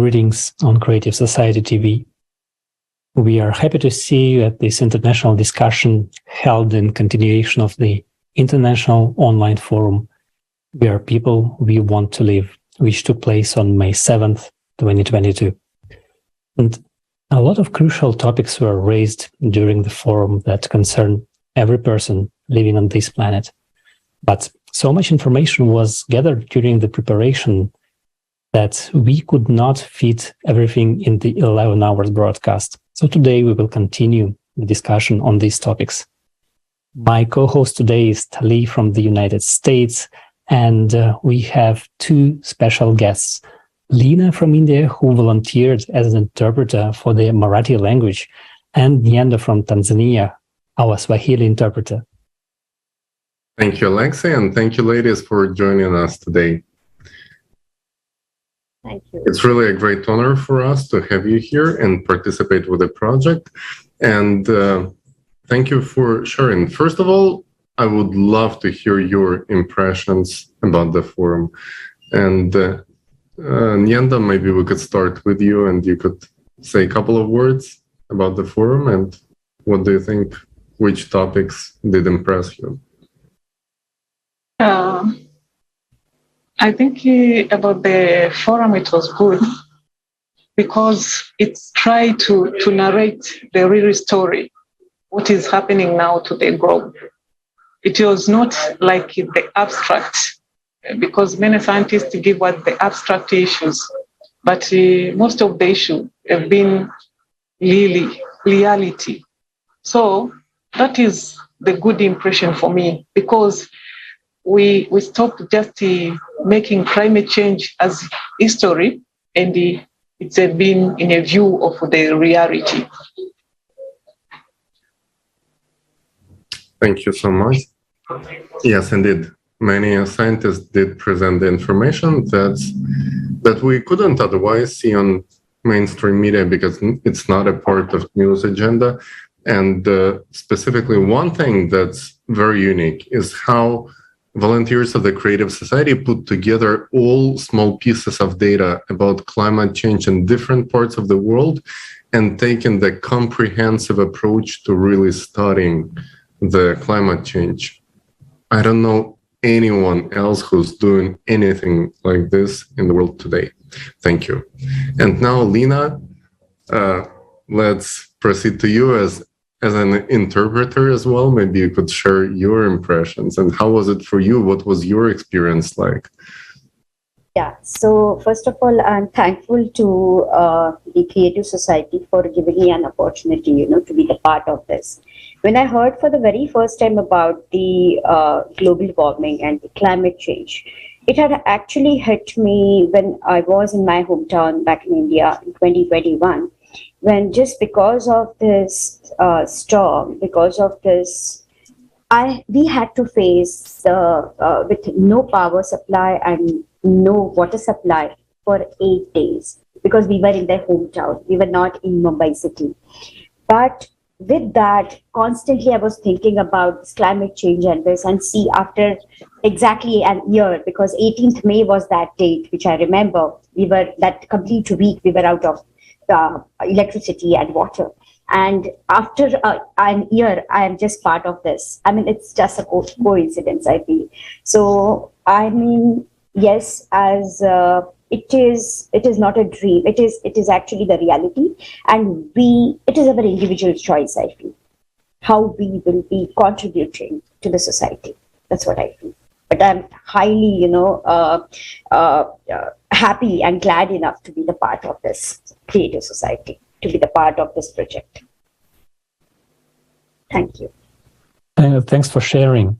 Greetings on Creative Society TV. We are happy to see you at this international discussion held in continuation of the International Online Forum, Where People We Want to Live, which took place on May 7th, 2022. And a lot of crucial topics were raised during the forum that concern every person living on this planet. But so much information was gathered during the preparation that we could not fit everything in the 11 hours broadcast. So today we will continue the discussion on these topics. My co-host today is Tali from the United States, and we have two special guests. Leena from India, who volunteered as an interpreter for the Marathi language, and Nyendo from Tanzania, our Swahili interpreter. Thank you, Alexei, and thank you, ladies, for joining us today. Thank you. It's really a great honor for us to have you here and participate with the project. And thank you for sharing. First of all, I would love to hear your impressions about the forum. And Nyendo, maybe we could start with you and you could say a couple of words about the forum and what do you think, which topics did impress you? I think about the forum, it was good because it tried to narrate the real story, what is happening now to the globe. It was not like the abstract, because many scientists give us the abstract issues, but most of the issues have been really reality. So that is the good impression for me, because we stopped just making climate change as history, and it's been in a view of the reality. Thank you so much. Yes, indeed. Many scientists did present the information that we couldn't otherwise see on mainstream media because it's not a part of news agenda. And specifically, one thing that's very unique is how volunteers of the Creative Society put together all small pieces of data about climate change in different parts of the world and taken the comprehensive approach to really studying the climate change. I don't know anyone else who's doing anything like this in the world today. Thank you. And now, Leena, let's proceed to you as an interpreter as well. Maybe you could share your impressions and how was it for you? What was your experience like? Yeah, so first of all, I'm thankful to the Creative Society for giving me an opportunity, to be the part of this. When I heard for the very first time about the global warming and the climate change, it had actually hit me when I was in my hometown back in India in 2021. When just because of this storm, because of this, we had to face with no power supply and no water supply for 8 days because we were in their hometown. We were not in Mumbai city. But with that, constantly I was thinking about this climate change and this, and see after exactly a year, because 18th May was that date, which I remember, we were that complete week, we were out of electricity and water. And after an year, I am just part of this. I mean, it's just a coincidence, I feel. So, I mean, yes, as it is not a dream. It is actually the reality, and it is our individual choice, I feel, how we will be contributing to the society. That's what I feel. But I'm highly, happy and glad enough to be the part of this Creative Society, to be the part of this project. Thank you. Thanks for sharing.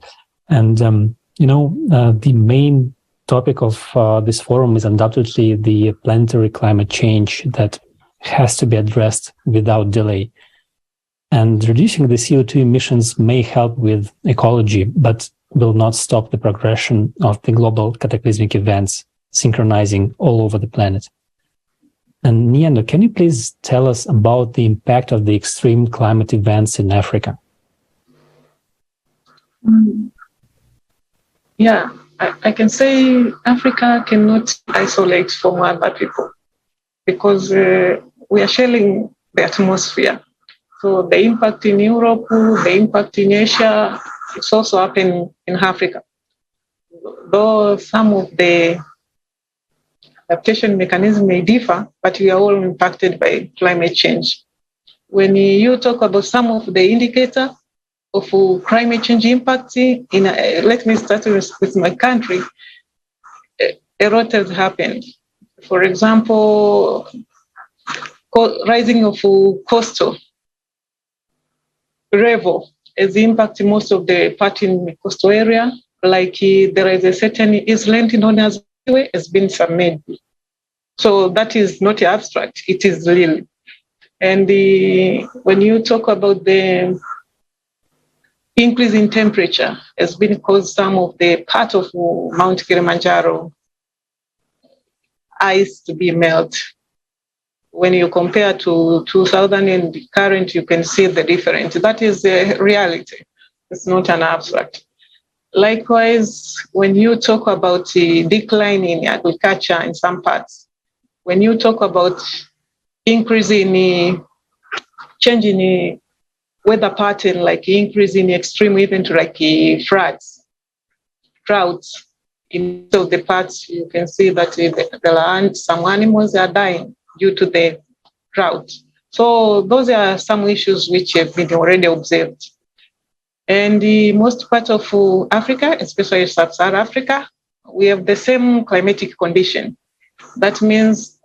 And, the main topic of this forum is undoubtedly the planetary climate change that has to be addressed without delay. And reducing the CO2 emissions may help with ecology, but will not stop the progression of the global cataclysmic events synchronizing all over the planet. And Nyendo, can you please tell us about the impact of the extreme climate events in Africa? Yeah, I can say Africa cannot isolate from other people. because we are sharing the atmosphere. So the impact in Europe, the impact in Asia, it's also happening in Africa. Though some of the adaptation mechanism may differ, but we are all impacted by climate change. When you talk about some of the indicators of climate change impact, let me start with my country. A lot has happened. For example, rising of coastal level has impacted most of the part in the coastal area. Like there is a certain island known as Parannjpe has been submerged. So that is not abstract, it is real. And when you talk about the increase in temperature, has been caused some of the part of Mount Kilimanjaro ice to be melt. When you compare to 2000 and the current, you can see the difference. That is the reality. It's not an abstract. Likewise, when you talk about the decline in agriculture in some parts, when you talk about increase in change in weather pattern, like increase in extreme event like floods, droughts, in some of the parts, you can see that some animals are dying due to the drought. So those are some issues which have been already observed. And the most part of Africa, especially Sub-Saharan Africa, we have the same climatic condition. That means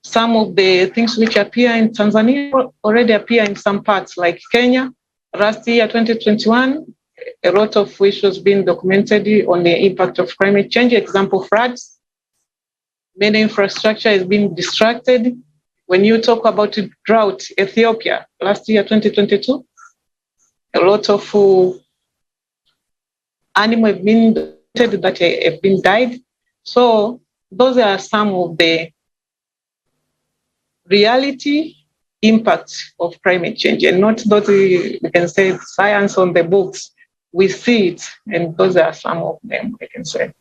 some of the things which appear in Tanzania already appear in some parts, like Kenya. Last year, 2021, a lot of which was being documented on the impact of climate change. Example, floods. Many infrastructure has been distracted. When you talk about drought, Ethiopia, last year, 2022, a lot of animals have been that have been died. So those are some of the reality impacts of climate change, and not those we can say science on the books. We see it, and those are some of them, I can say.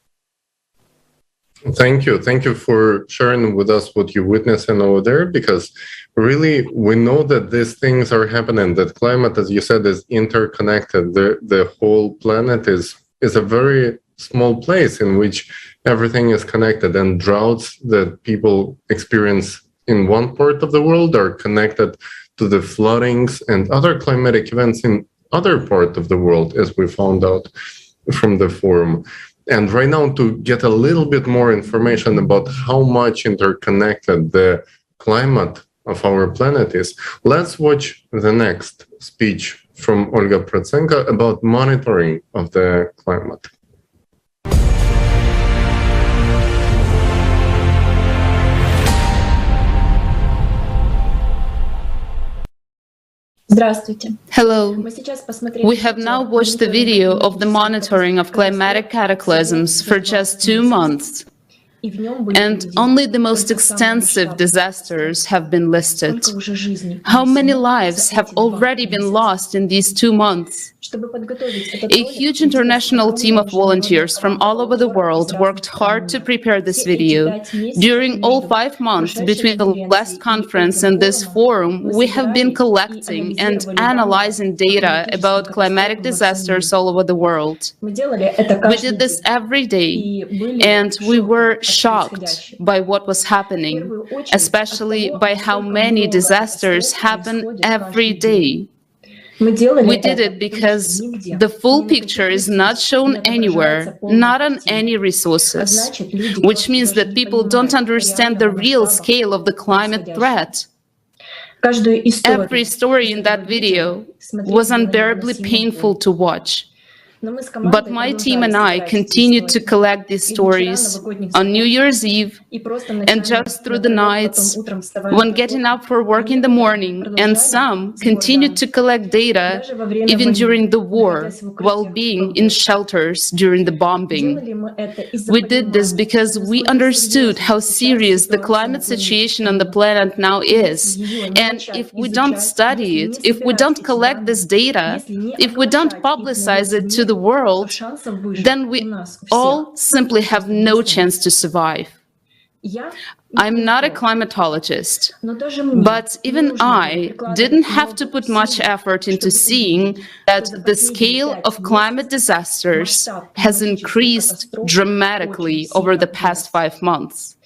Thank you. Thank you for sharing with us what you witnessed over there, because really we know that these things are happening, that climate, as you said, is interconnected. The whole planet is a very small place in which everything is connected, and droughts that people experience in one part of the world are connected to the floodings and other climatic events in other part of the world, as we found out from the forum. And right now, to get a little bit more information about how much interconnected the climate of our planet is, let's watch the next speech from Olga Prochenko about monitoring of the climate. Hello. We have now watched the video of the monitoring of climatic cataclysms for just 2 months. And only the most extensive disasters have been listed. How many lives have already been lost in these 2 months? A huge international team of volunteers from all over the world worked hard to prepare this video. During all 5 months between the last conference and this forum, we have been collecting and analyzing data about climatic disasters all over the world. We did this every day, and we were shocked by what was happening, especially by how many disasters happen every day. We did it because the full picture is not shown anywhere, not on any resources, which means that people don't understand the real scale of the climate threat. Every story in that video was unbearably painful to watch. But my team and I continued to collect these stories on New Year's Eve and just through the nights, when getting up for work in the morning, and some continued to collect data even during the war, while being in shelters during the bombing. We did this because we understood how serious the climate situation on the planet now is. And if we don't study it, if we don't collect this data, if we don't publicize it to the world, then we all simply have no chance to survive. I'm not a climatologist, but even I didn't have to put much effort into seeing that the scale of climate disasters has increased dramatically over the past 5 months.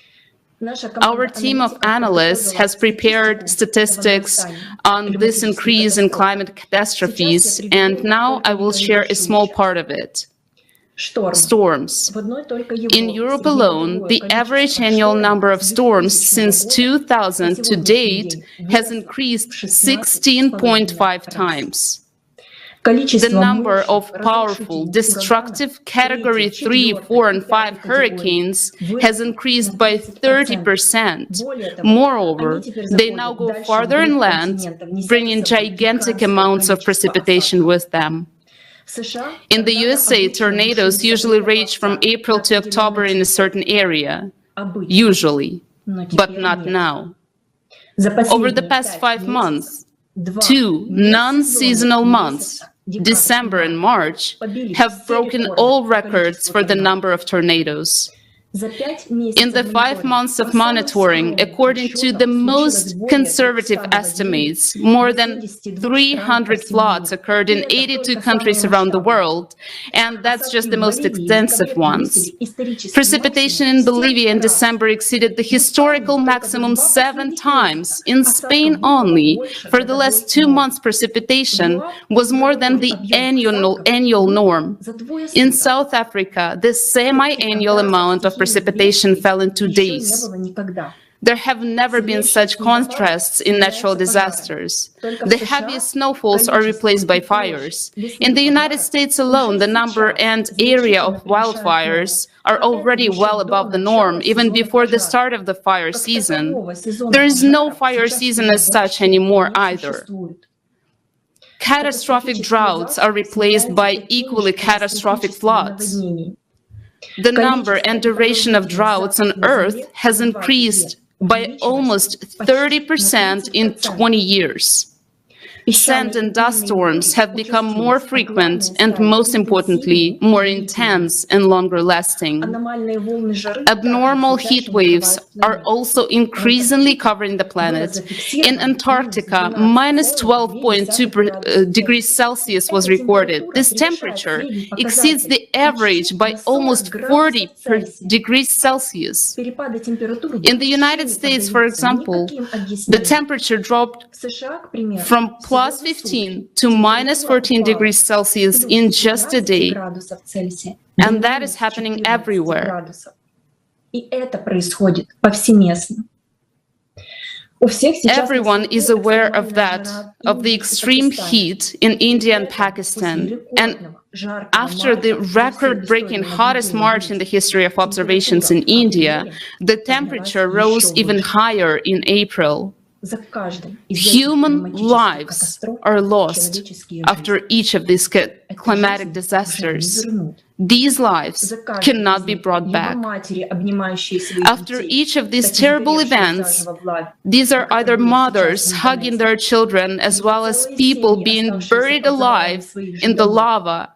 Our team of analysts has prepared statistics on this increase in climate catastrophes, and now I will share a small part of it. Storms. In Europe alone, the average annual number of storms since 2000 to date has increased 16.5 times. The number of powerful, destructive Category 3, 4, and 5 hurricanes has increased by 30%. Moreover, they now go farther inland, bringing gigantic amounts of precipitation with them. In the USA, tornadoes usually rage from April to October in a certain area. Usually, but not now. Over the past 5 months, 2 non-seasonal months, December and March, have broken all records for the number of tornadoes. In the 5 months of monitoring, according to the most conservative estimates, more than 300 floods occurred in 82 countries around the world, and that's just the most extensive ones. Precipitation in Bolivia in December exceeded the historical maximum 7 times. In Spain only, for the last 2 months, precipitation was more than the annual norm. In South Africa, the semi-annual amount of precipitation fell in 2 days. There have never been such contrasts in natural disasters. The heaviest snowfalls are replaced by fires. In the United States alone, the number and area of wildfires are already well above the norm, even before the start of the fire season. There is no fire season as such anymore either. Catastrophic droughts are replaced by equally catastrophic floods. The number and duration of droughts on Earth has increased by almost 30% in 20 years. Sand and dust storms have become more frequent and, most importantly, more intense and longer lasting. Abnormal heat waves are also increasingly covering the planet. In Antarctica, minus 12.2 degrees Celsius was recorded. This temperature exceeds the average by almost 40 degrees Celsius. In the United States, for example, the temperature dropped from plus 15 to minus 14 degrees Celsius in just a day. And that is happening everywhere. Everyone is aware of that, of the extreme heat in India and Pakistan. And after the record-breaking hottest March in the history of observations in India, the temperature rose even higher in April. Human lives are lost after each of these climatic disasters. These lives cannot be brought back. After each of these terrible events, these are either mothers hugging their children, as well as people being buried alive in the lava,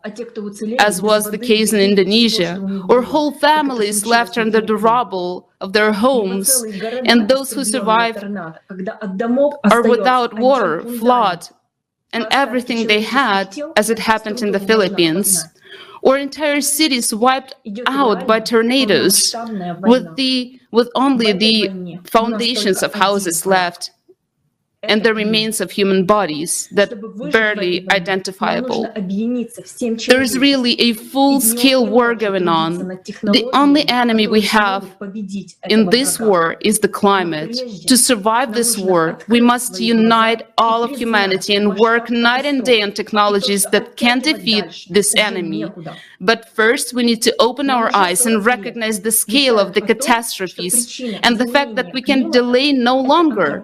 as was the case in Indonesia, or whole families left under the rubble of their homes, and those who survived are without water, flood, and everything they had, as it happened in the Philippines. Or entire cities wiped out by tornadoes, with only the foundations of houses left, and the remains of human bodies that barely identifiable. There is really a full-scale war going on. The only enemy we have in this war is the climate. To survive this war, we must unite all of humanity and work night and day on technologies that can defeat this enemy. But first, we need to open our eyes and recognize the scale of the catastrophes and the fact that we can delay no longer.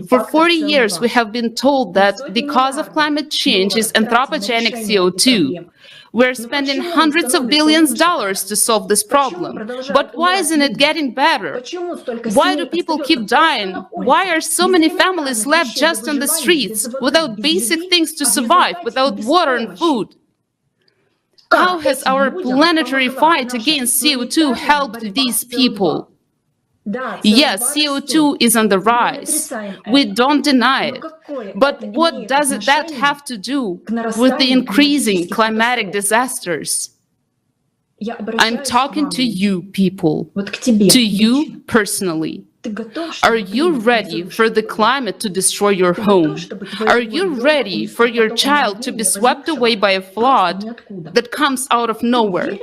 For 40 years, we have been told that the cause of climate change is anthropogenic CO2. We're spending hundreds of billions of dollars to solve this problem. But why isn't it getting better? Why do people keep dying? Why are so many families left just on the streets, without basic things to survive, without water and food? How has our planetary fight against CO2 helped these people? Yes, CO2 is on the rise. We don't deny it. But what does that have to do with the increasing climatic disasters? I'm talking to you people, to you personally. Are you ready for the climate to destroy your home? Are you ready for your child to be swept away by a flood that comes out of nowhere?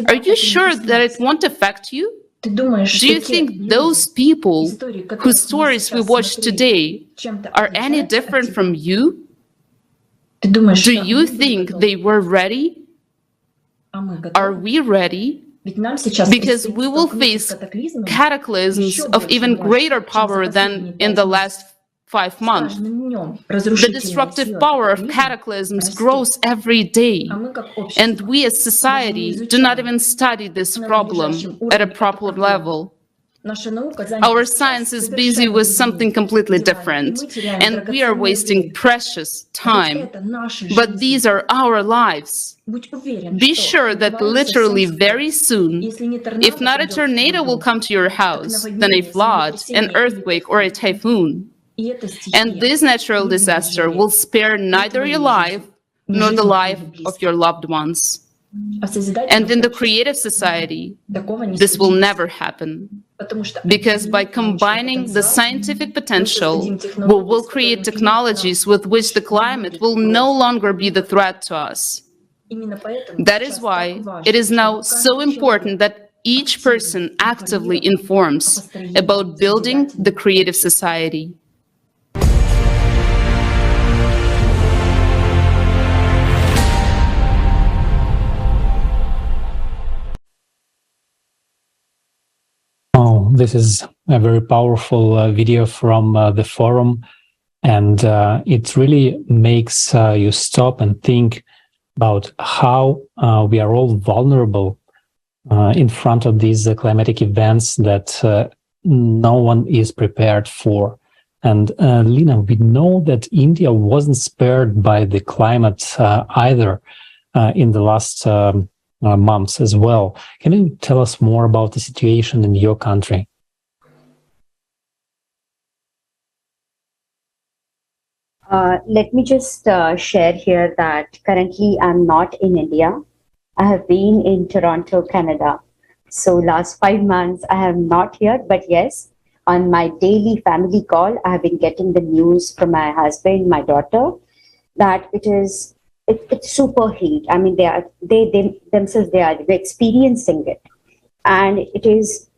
Are you sure that it won't affect you? Do you think those people whose stories we watch today are any different from you? Do you think they were ready? Are we ready? Because we will face cataclysms of even greater power than in the last 5 months. The disruptive power of cataclysms grows every day, and we as society do not even study this problem at a proper level. Our science is busy with something completely different, and we are wasting precious time. But these are our lives. Be sure that literally very soon, if not a tornado will come to your house, then a flood, an earthquake, or a typhoon. And this natural disaster will spare neither your life nor the life of your loved ones. And in the creative society, this will never happen. Because by combining the scientific potential, we will create technologies with which the climate will no longer be the threat to us. That is why it is now so important that each person actively informs about building the creative society. Oh, this is a very powerful video from the forum, and it really makes you stop and think about how we are all vulnerable in front of these climatic events that no one is prepared for. And Leena, we know that India wasn't spared by the climate either in the last months as well. Can you tell us more about the situation in your country? Let me just share here that currently I'm not in India. I have been in Toronto, Canada. So last 5 months I am not here, but yes, on my daily family call, I have been getting the news from my husband, my daughter, that it's super heat. I mean, they themselves, they are experiencing it. And it is,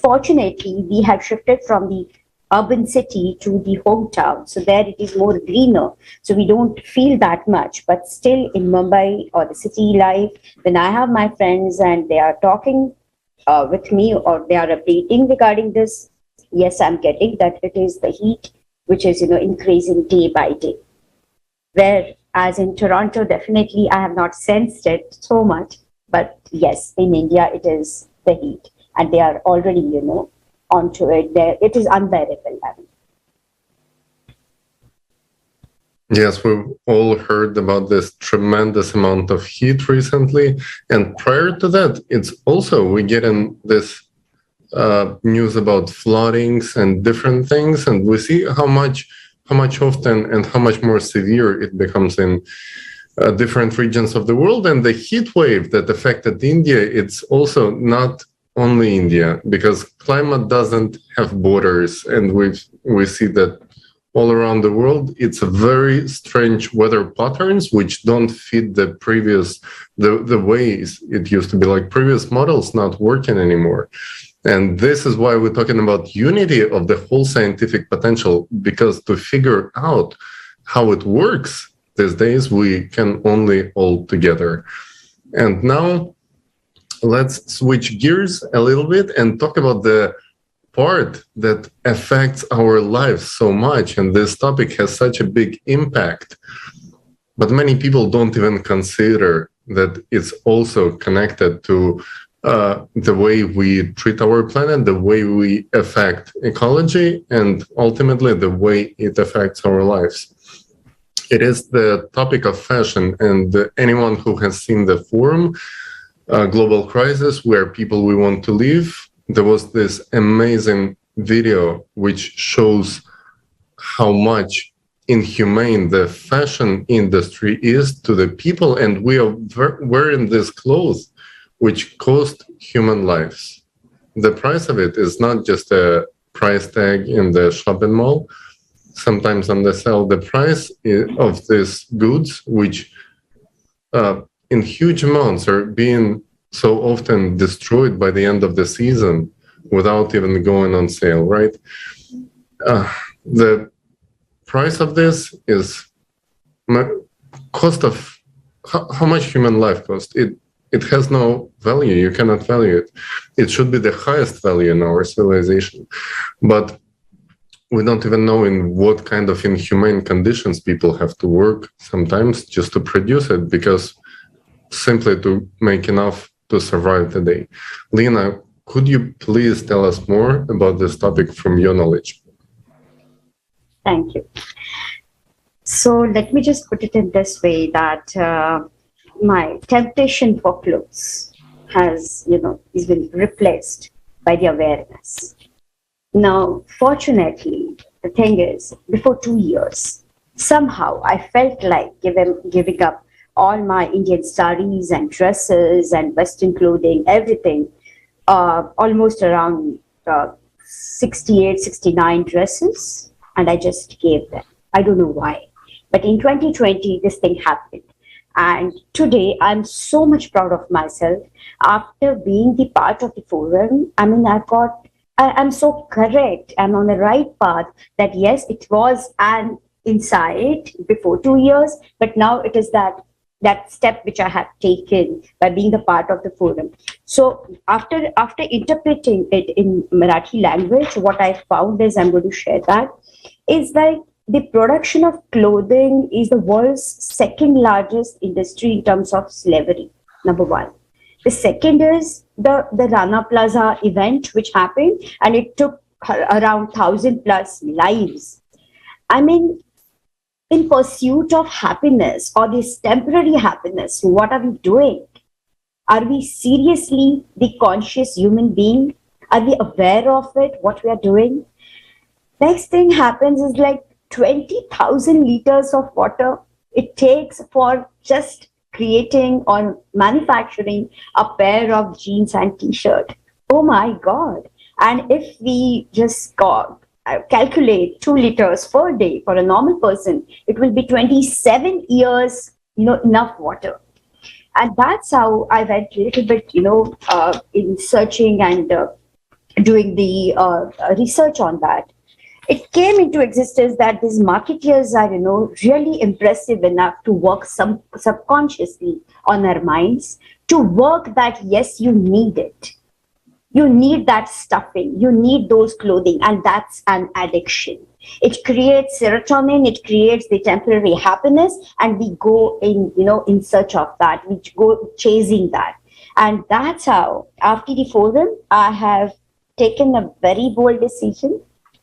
fortunately, we have shifted from the urban city to the hometown. So there it is more greener. So we don't feel that much. But still in Mumbai or the city life, when I have my friends and they are talking with me or they are updating regarding this, yes, I'm getting that it is the heat which is, increasing day by day. Whereas in Toronto, definitely I have not sensed it so much. But yes, in India, it is the heat. And they are already, onto it. It is unbearable. Yes, we've all heard about this tremendous amount of heat recently. And prior to that, it's also, we get in this news about floodings and different things. And we see how much often and how much more severe it becomes in different regions of the world. And the heat wave that affected India, it's also not only India, because climate doesn't have borders, and we see that all around the world. It's a very strange weather patterns which don't fit the previous the ways it used to be, like previous models not working anymore. And this is why we're talking about unity of the whole scientific potential, because to figure out how it works these days, we can only all together. And now let's switch gears a little bit and talk about the part that affects our lives so much. And this topic has such a big impact, but many people don't even consider that it's also connected to the way we treat our planet, the way we affect ecology, and ultimately the way it affects our lives. It is the topic of fashion, and anyone who has seen the forum, Global Crisis, Where People We Want to Live, there was this amazing video which shows how much inhumane the fashion industry is to the people, and we are wearing these clothes which cost human lives. The price of it is not just a price tag in the shopping mall. Sometimes on the sale, the price of these goods, which in huge amounts are being so often destroyed by the end of the season without even going on sale, right? The price of this is cost of how much human life cost. It has no value. You cannot value it. It should be the highest value in our civilization, but we don't even know in what kind of inhumane conditions people have to work sometimes just to produce it, because simply to make enough to survive the day. Leena, could you please tell us more about this topic from your knowledge? Thank you. So let me just put it in this way that my temptation for clothes has, is been replaced by the awareness. Now, fortunately, the thing is, before 2 years, somehow I felt like giving up all my Indian sarees and dresses and Western clothing, everything, almost around 68, 69 dresses, and I just gave them. I don't know why. But in 2020, this thing happened. And today, I'm so much proud of myself. After being the part of the forum, I mean, I'm so correct. I'm on the right path that yes, it was an insight before 2 years, but now it is that step which I have taken by being the part of the forum. So after interpreting it in Marathi language, what I found is, I'm going to share that, is that the production of clothing is the world's second largest industry in terms of slavery, number one. The second is the Rana Plaza event, which happened, and it took around 1,000 plus lives. I mean, in pursuit of happiness or this temporary happiness, what are we doing? Are we seriously the conscious human being? Are we aware of it, what we are doing? Next thing happens is like 20,000 liters of water it takes for just creating or manufacturing a pair of jeans and t-shirt. Oh my God. And if we just calculate 2 liters per day for a normal person, it will be 27 years, enough water. And that's how I went a little bit, in searching and doing the research on that. It came into existence that these marketeers are, really impressive enough to work subconsciously on our minds, to work that, yes, you need it. You need that stuffing, you need those clothing, and that's an addiction. It creates serotonin, it creates the temporary happiness, and we go in search of that, we go chasing that. And that's how, after the forum, I have taken a very bold decision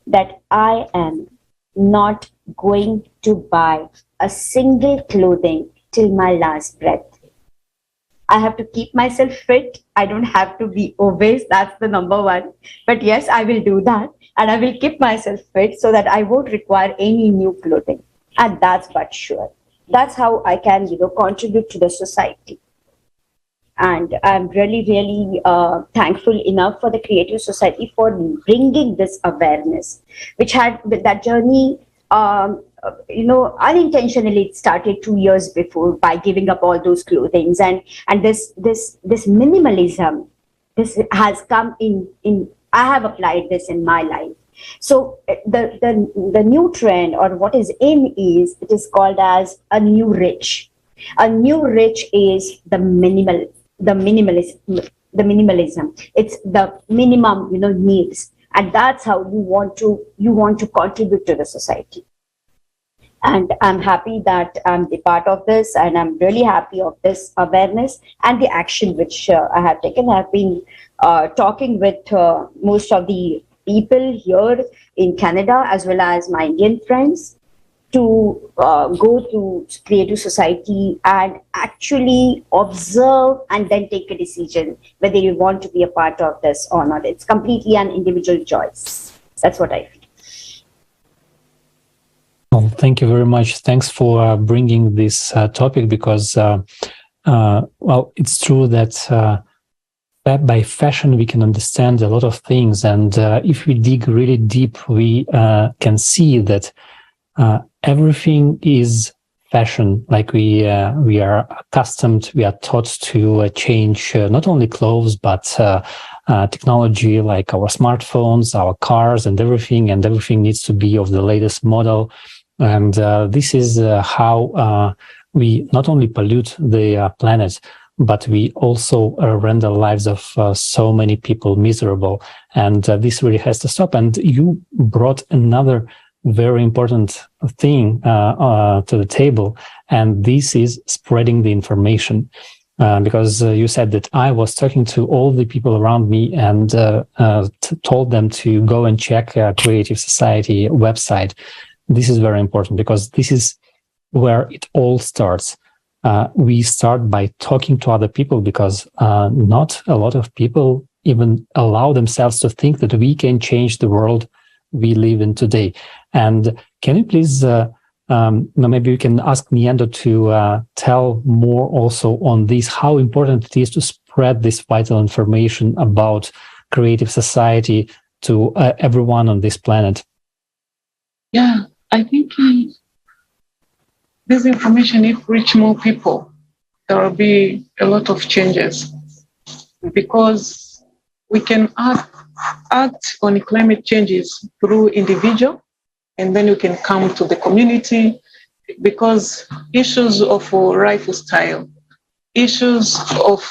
that I am not going to buy a single clothing till my last breath. I have to keep myself fit. I don't have to be obese. That's the number one. But yes, I will do that. And I will keep myself fit so that I won't require any new clothing. And that's but sure. That's how I can, contribute to the society. And I'm really, really thankful enough for the Creative Society for bringing this awareness, which had that journey, unintentionally it started 2 years before by giving up all those clothings, and this minimalism, this has come in. I have applied this in my life. So the new trend, or what is in, is it is called as a new rich. A new rich is the minimalism. It's the minimum, needs, and that's how you want to contribute to the society. And I'm happy that I'm the part of this, and I'm really happy of this awareness and the action which I have taken. I've been talking with most of the people here in Canada, as well as my Indian friends. to go to creative society and actually observe and then take a decision whether you want to be a part of this or not. It's completely an individual choice. That's what I feel. Well, thank you very much. Thanks for bringing this topic, because, well, it's true that by fashion we can understand a lot of things, and if we dig really deep, we can see that everything is fashion. Like we are accustomed, we are taught to change not only clothes but technology, like our smartphones, our cars, and everything needs to be of the latest model. And this is how we not only pollute the planet, but we also render lives of so many people miserable. And this really has to stop. And you brought another very important thing to the table, and this is spreading the information. Because you said that I was talking to all the people around me and told them to go and check Creative Society website. This is very important, because this is where it all starts. We start by talking to other people, because not a lot of people even allow themselves to think that we can change the world we live in today. And can you please, maybe you can ask Nyendo to tell more also on this, how important it is to spread this vital information about Creative Society to everyone on this planet. Yeah, I think this information, if reach more people, there will be a lot of changes, because we can act on climate changes through individual, and then you can come to the community, because issues of lifestyle, issues of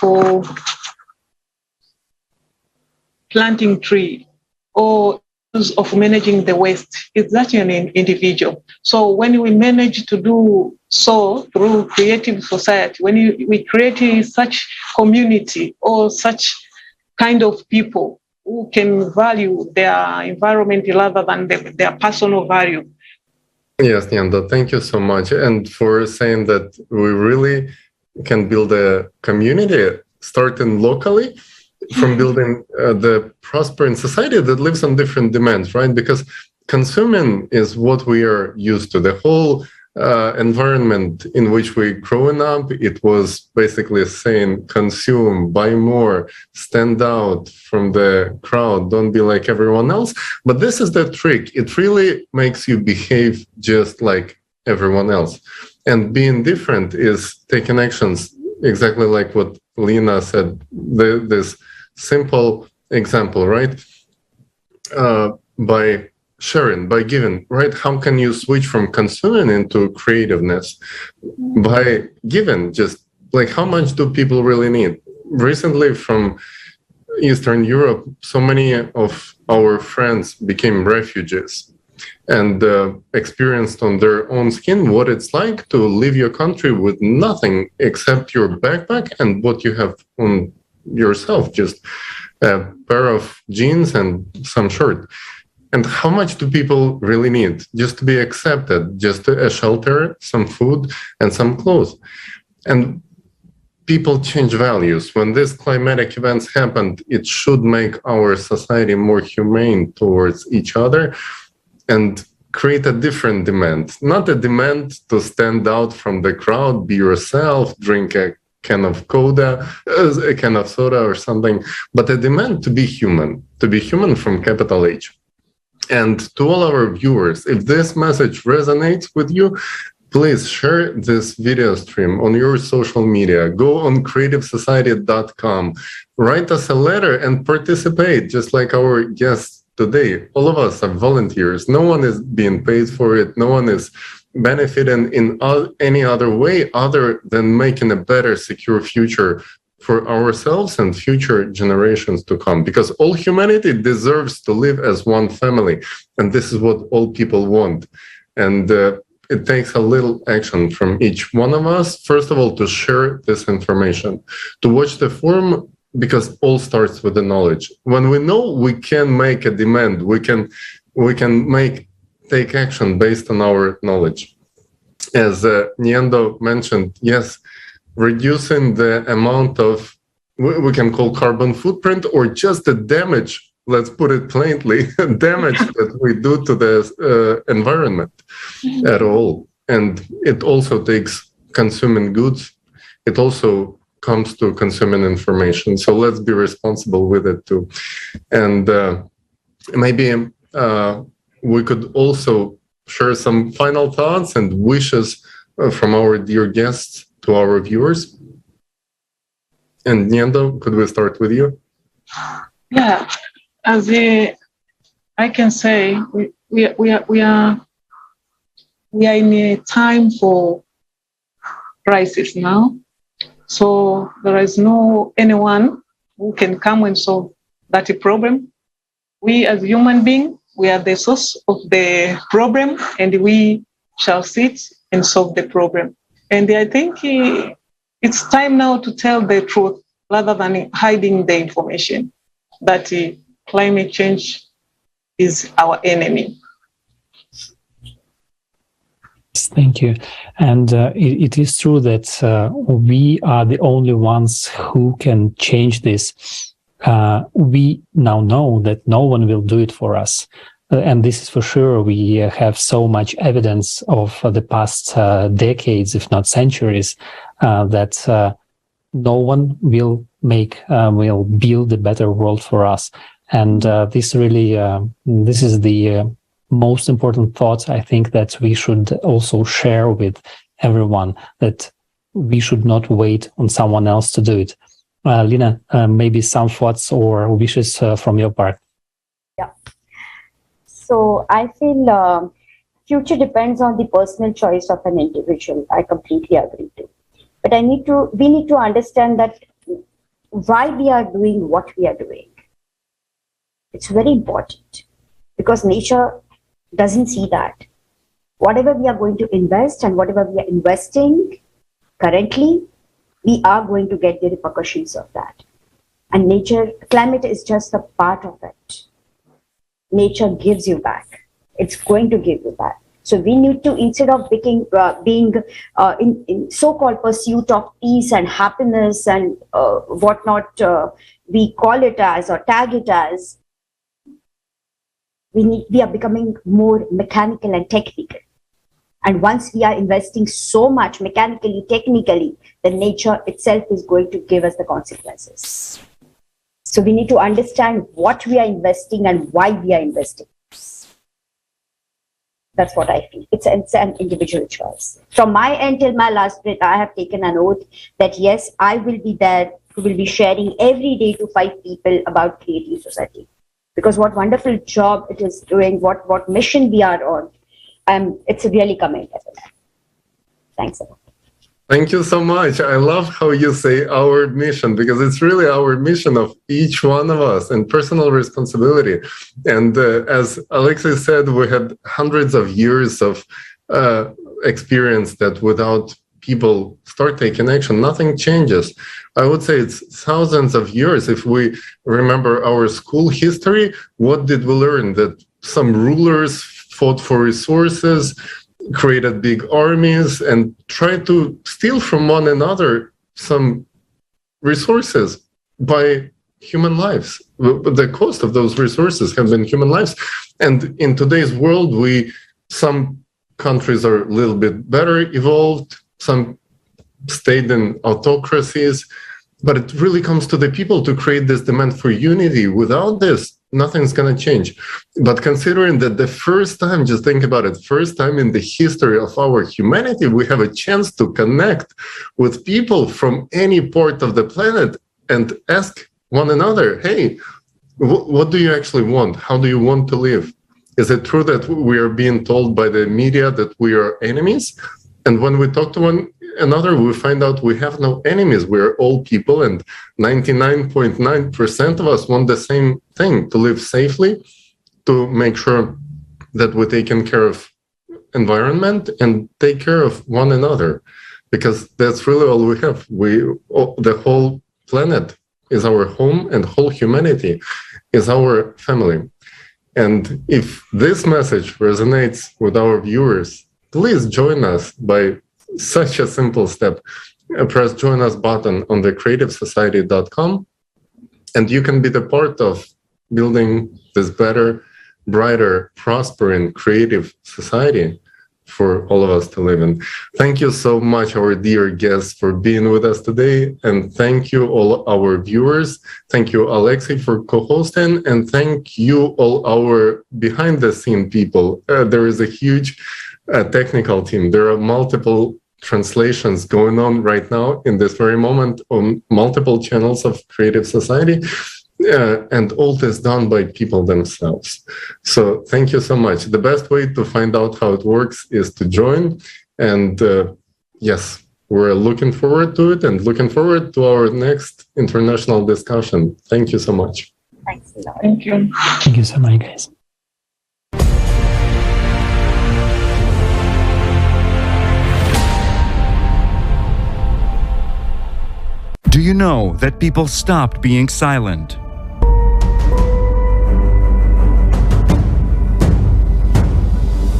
planting tree, or issues of managing the waste, is that an individual. So when we manage to do so through Creative Society, when we create such community or such kind of people who can value their environment rather than their personal value. Yes, Nyendo, thank you so much. And for saying that we really can build a community starting locally from building the prospering society that lives on different demands, right? Because consuming is what we are used to. The whole environment in which we growing up, it was basically saying consume, buy more, stand out from the crowd, don't be like everyone else. But this is the trick. It really makes you behave just like everyone else. And being different is taking actions, exactly like what Leena said, this simple example, right? By sharing, by giving, right? How can you switch from consuming into creativeness? By giving, just like how much do people really need? Recently from Eastern Europe, so many of our friends became refugees and experienced on their own skin what it's like to leave your country with nothing except your backpack and what you have on yourself, just a pair of jeans and some shirt. And how much do people really need? Just to be accepted, just a shelter, some food, and some clothes. And people change values. When these climatic events happened, it should make our society more humane towards each other and create a different demand. Not a demand to stand out from the crowd, be yourself, drink a can of a can of soda or something, but a demand to be human from capital H. And to all our viewers, if this message resonates with you, please share this video stream on your social media. Go on creativesociety.com, write us a letter and participate, just like our guests today. All of us are volunteers. No one is being paid for it. No one is benefiting in any other way other than making a better, secure future for ourselves and future generations to come, because all humanity deserves to live as one family, and this is what all people want. And it takes a little action from each one of us, first of all, to share this information, to watch the forum, because all starts with the knowledge. When we know, we can make a demand, we can make take action based on our knowledge. As Nyendo mentioned, yes, reducing the amount of, we can call carbon footprint, or just the damage, let's put it plainly, damage that we do to the environment at all. And it also takes consuming goods. It also comes to consuming information. So let's be responsible with it too. And maybe we could also share some final thoughts and wishes from our dear guests to our viewers. And Nyendo, could we start with you? Yeah, as I can say, we are in a time for crisis now. So there is no anyone who can come and solve that problem. We as human beings, we are the source of the problem, and we shall sit and solve the problem. And I think it's time now to tell the truth rather than hiding the information that climate change is our enemy. Thank you. And it is true that we are the only ones who can change this. We now know that no one will do it for us. And this is for sure. We have so much evidence of the past decades, if not centuries, that no one will build a better world for us. And this is the most important thought, I think, that we should also share with everyone, that we should not wait on someone else to do it. Leena, maybe some thoughts or wishes from your part. Yeah. So I feel future depends on the personal choice of an individual. I completely agree to. But we need to understand that why we are doing what we are doing. It's very important because nature doesn't see that. Whatever we are going to invest and whatever we are investing currently, we are going to get the repercussions of that. And climate is just a part of it. Nature gives you back. It's going to give you back. So we need to, instead of being in so-called pursuit of peace and happiness and whatnot, we call it as or tag it as, we are becoming more mechanical and technical. And once we are investing so much mechanically, technically, the nature itself is going to give us the consequences. So we need to understand what we are investing and why we are investing. That's what I feel. It's an individual choice. From my end till my last breath, I have taken an oath that yes, I will be there, who will be sharing every day to 5 people about creative society. Because what wonderful job it is doing, what mission we are on. It's really commendable. Thanks a lot. Thank you so much. I love how you say our mission, because it's really our mission of each one of us and personal responsibility. And as Alexei said, we had hundreds of years of experience that without people start taking action, nothing changes. I would say it's thousands of years. If we remember our school history, what did we learn? That some rulers fought for resources, created big armies, and tried to steal from one another some resources by human lives. The cost of those resources have been human lives. And in today's world, some countries are a little bit better evolved, some stayed in autocracies, but it really comes to the people to create this demand for unity. Without this, nothing's going to change. But considering that the first time, just think about it, first time in the history of our humanity, we have a chance to connect with people from any part of the planet and ask one another, hey, what do you actually want? How do you want to live? Is it true that we are being told by the media that we are enemies? And when we talk to one another, we find out we have no enemies. We're all people, and 99.9% of us want the same thing, to live safely, to make sure that we're taking care of environment and take care of one another, because that's really all we have. The whole planet is our home, and whole humanity is our family. And if this message resonates with our viewers, please join us by such a simple step. Press join us button on the creativesociety.com, and you can be the part of building this better, brighter, prospering, creative society for all of us to live in. Thank you so much, our dear guests, for being with us today. And thank you, all our viewers. Thank you, Alexei, for co-hosting. And thank you, all our behind-the-scene people. There is a huge technical team. There are multiple translations going on right now in this very moment on multiple channels of Creative Society. And all this done by people themselves. So thank you so much. The best way to find out how it works is to join. And yes, we're looking forward to it and looking forward to our next international discussion. Thank you so much. Thanks a lot. Thank you. Thank you so much, guys. Do you know that people stopped being silent?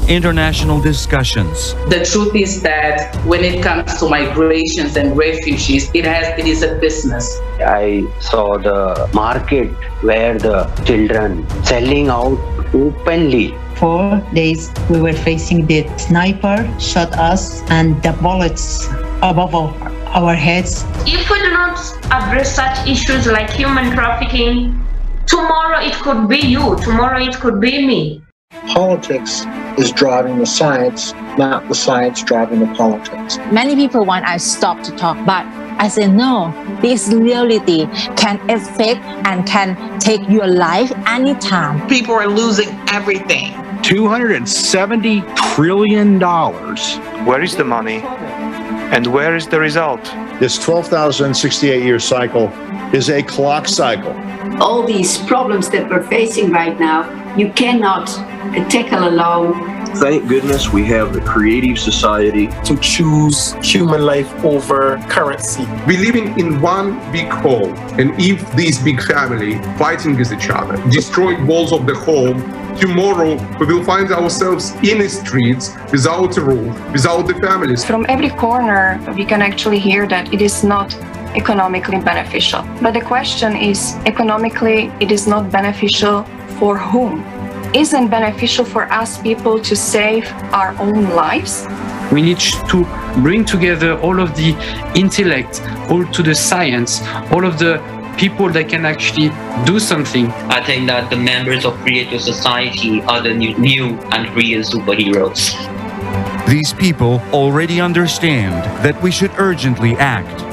International discussions. The truth is that when it comes to migrations and refugees, it is a business. I saw the market where the children selling out openly. 4 days we were facing the sniper shot us and the bullets above our heads. If we do not address such issues like human trafficking, tomorrow it could be you, tomorrow it could be me. Politics is driving the science, not the science driving the politics. Many people want I stop to talk, but I say no. This reality can affect and can take your life anytime. People are losing everything. $270 trillion. Where is the money? And where is the result? This 12,068-year cycle is a clock cycle. All these problems that we're facing right now, you cannot tackle alone. Thank goodness we have the Creative Society to choose human life over currency. We're living in one big home, and if this big family fighting with each other, destroy walls of the home, tomorrow we will find ourselves in the streets without a roof, without the families. From every corner, we can actually hear that it is not economically beneficial. But the question is, economically, it is not beneficial for whom? Isn't beneficial for us people to save our own lives? We need to bring together all of the intellect, all to the science, all of the people that can actually do something. I think that the members of Creative Society are the new and real superheroes. These people already understand that we should urgently act.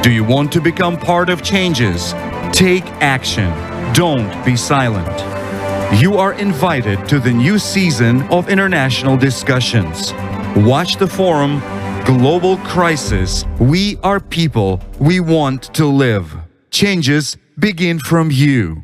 Do you want to become part of changes? Take action. Don't be silent. You are invited to the new season of international discussions. Watch the forum, Global Crisis. We are people. We want to live. Changes begin from you.